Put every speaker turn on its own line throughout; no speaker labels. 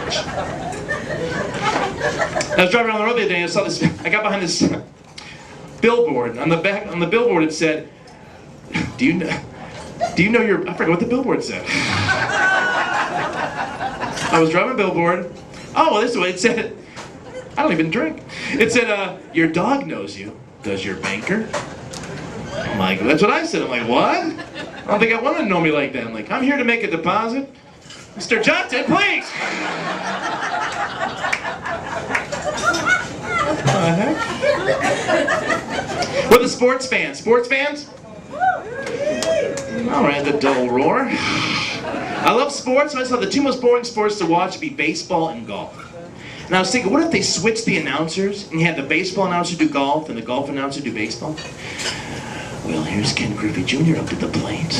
I was driving around the road the other day and I saw this. I got behind this billboard. On the billboard it said, "Do you know your?" I forgot what the billboard said. I was driving a billboard. Oh, well, this is what it said. I don't even drink. It said, "Your dog knows you. Does your banker?" I'm like, that's what I said. I'm like, what? I don't think I want to know me like that. I'm like, I'm here to make a deposit. Mr. Johnson, please. What the heck? We're the sports fans. Sports fans? All right, the dull roar. I love sports, so I thought the two most boring sports to watch would be baseball and golf. And I was thinking, what if they switched the announcers and you had the baseball announcer do golf and the golf announcer do baseball? Well, here's Ken Griffey Jr. up to the plate.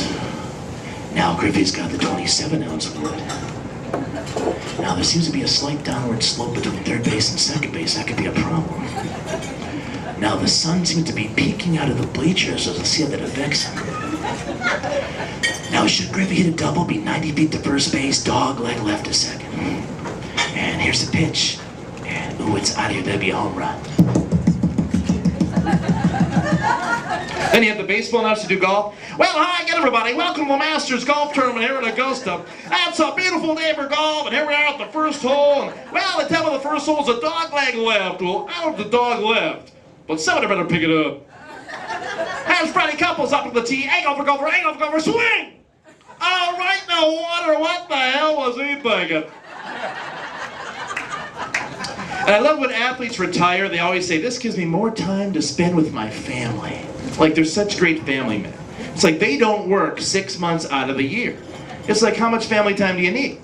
Now Griffey's got the 27-ounce wood. Now there seems to be a slight downward slope between third base and second base. That could be a problem. Now the sun seems to be peeking out of the bleachers, so let's see how that affects him. Now should Griffey hit a double, be 90 feet to first base, dog leg left to second. And here's the pitch. And ooh, it's out of here, that'd be a home run. Then you have the baseball announcer do golf. Well, hi again, everybody. Welcome to the Masters Golf Tournament here in Augusta. That's a beautiful day for golf, and here we are at the first hole. And, well, the devil of the first hole is a dog leg left. Well, out the dog left. But somebody better pick it up. There's Freddie Couples up to the tee. Angle for golfer, swing! Oh, right in the water. What the hell was he thinking? And I love when athletes retire, they always say, this gives me more time to spend with my family. Like, they're such great family men. It's like they don't work 6 months out of the year. It's like, how much family time do you need?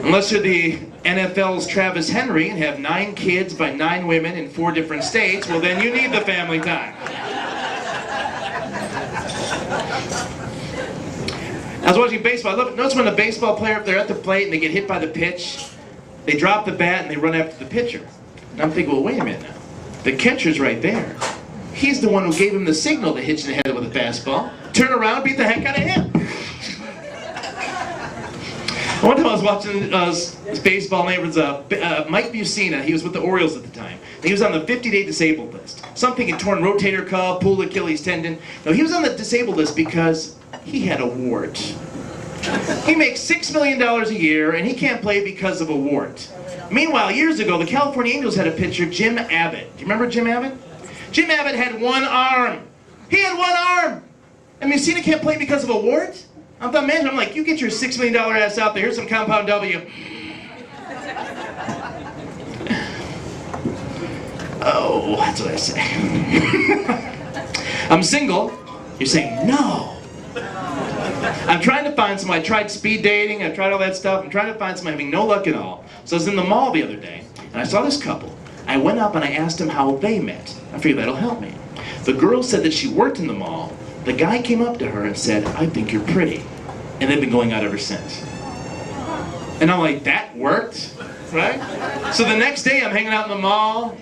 Unless you're the NFL's Travis Henry and have 9 kids by 9 women in 4 different states, well then you need the family time. I was watching baseball. Notice when a baseball player, if they're at the plate and they get hit by the pitch, they drop the bat and they run after the pitcher. And I'm thinking, well, wait a minute now. The catcher's right there. He's the one who gave him the signal to hit you in the head with a fastball. Turn around, beat the heck out of him. One time I was watching this baseball, name was Mike Bucina. He was with the Orioles at the time. And he was on the 50-day disabled list. Something had torn rotator cuff, pulled Achilles tendon. No, he was on the disabled list because he had a wart. He makes $6 million a year, and he can't play because of a wart. Meanwhile, years ago, the California Angels had a pitcher, Jim Abbott. Do you remember Jim Abbott? Jim Abbott had 1 arm. He had 1 arm. And Messina can't play because of a wart? I'm the manager. I'm like, you get your $6 million ass out there. Here's some compound W. Oh, that's what I say. I'm single. You're saying, no. I'm trying to find someone. I tried speed dating. I tried all that stuff. I'm trying to find someone, having no luck at all. So I was in the mall the other day, and I saw this couple. I went up and I asked them how they met. I figured that'll help me. The girl said that she worked in the mall. The guy came up to her and said, I think you're pretty. And they've been going out ever since. And I'm like, that worked? Right? So the next day I'm hanging out in the mall.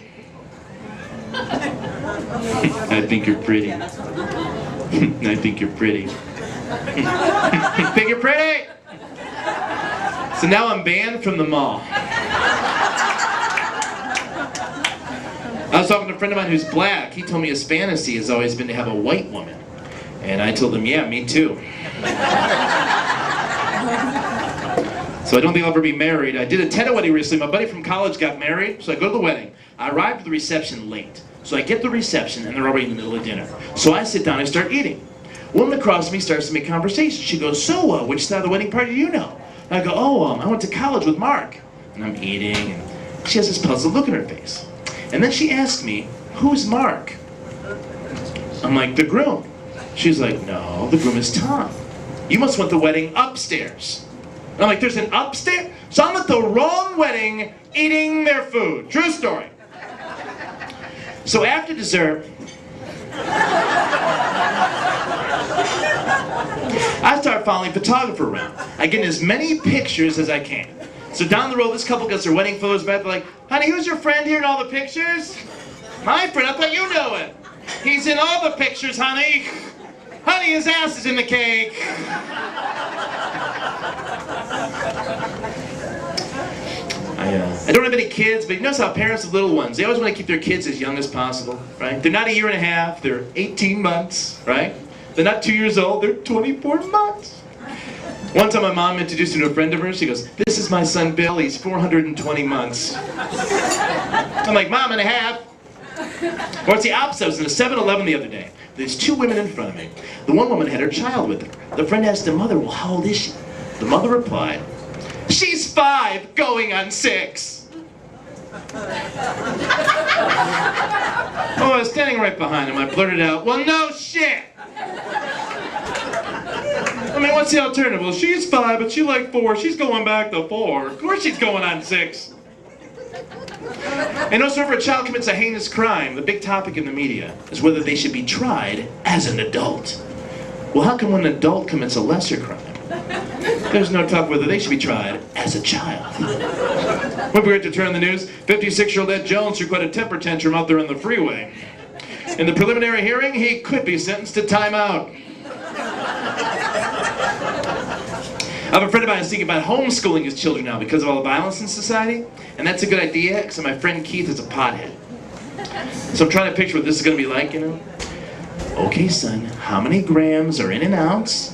I think you're pretty. I think you're pretty. I think you're pretty! So now I'm banned from the mall. I was talking to a friend of mine who's black. He told me his fantasy has always been to have a white woman. And I told him, yeah, me too. So I don't think I'll ever be married. I did a tennis wedding recently. My buddy from college got married, so I go to the wedding. I arrived at the reception late. So I get the reception, and they're already in the middle of dinner. So I sit down and start eating. A woman across from me starts to make conversation. She goes, so which side of the wedding party do you know? And I go, I went to college with Mark. And I'm eating, and she has this puzzled look in her face. And then she asked me, who's Mark? I'm like, the groom. She's like, no, the groom is Tom. You must want the wedding upstairs. And I'm like, there's an upstairs? So I'm at the wrong wedding eating their food. True story. So after dessert, I start following a photographer around. I get as many pictures as I can. So down the road, this couple gets their wedding photos back. They're like, honey, who's your friend here in all the pictures? My friend, I thought you knew it. He's in all the pictures, honey. Honey, his ass is in the cake. I don't have any kids, but you notice how parents of little ones, they always want to keep their kids as young as possible, right? They're not a year and a half, they're 18 months, right? They're not 2 years old, they're 24 months. One time my mom introduced me to a friend of hers. She goes, "This is my son Bill, he's 420 months. I'm like, "Mom and a half." Well, it's the opposite. I was in a 7-Eleven the other day. There's two women in front of me. The one woman had her child with her. The friend asked the mother, "Well, how old is she?" The mother replied, "She's 5, going on 6. Oh, I was standing right behind him. I blurted out, "Well, no shit." I mean, what's the alternative? Well, she's 5, but she like 4. She's going back to 4. Of course she's going on 6. And also, if a child commits a heinous crime, the big topic in the media is whether they should be tried as an adult. Well, how come when an adult commits a lesser crime, there's no talk whether they should be tried as a child? When we were to turn on the news, 56-year-old Ed Jones threw quite a temper tantrum out there on the freeway. In the preliminary hearing, he could be sentenced to timeout. I have a friend of mine who's thinking about homeschooling his children now because of all the violence in society. And that's a good idea, because my friend Keith is a pothead. So I'm trying to picture what this is going to be like, you know? "Okay, son, how many grams are in an ounce?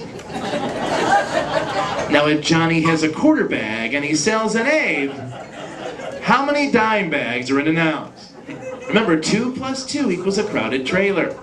Now, if Johnny has a quarter bag and he sells an Abe, how many dime bags are in an ounce? Remember, 2 + 2 = a crowded trailer."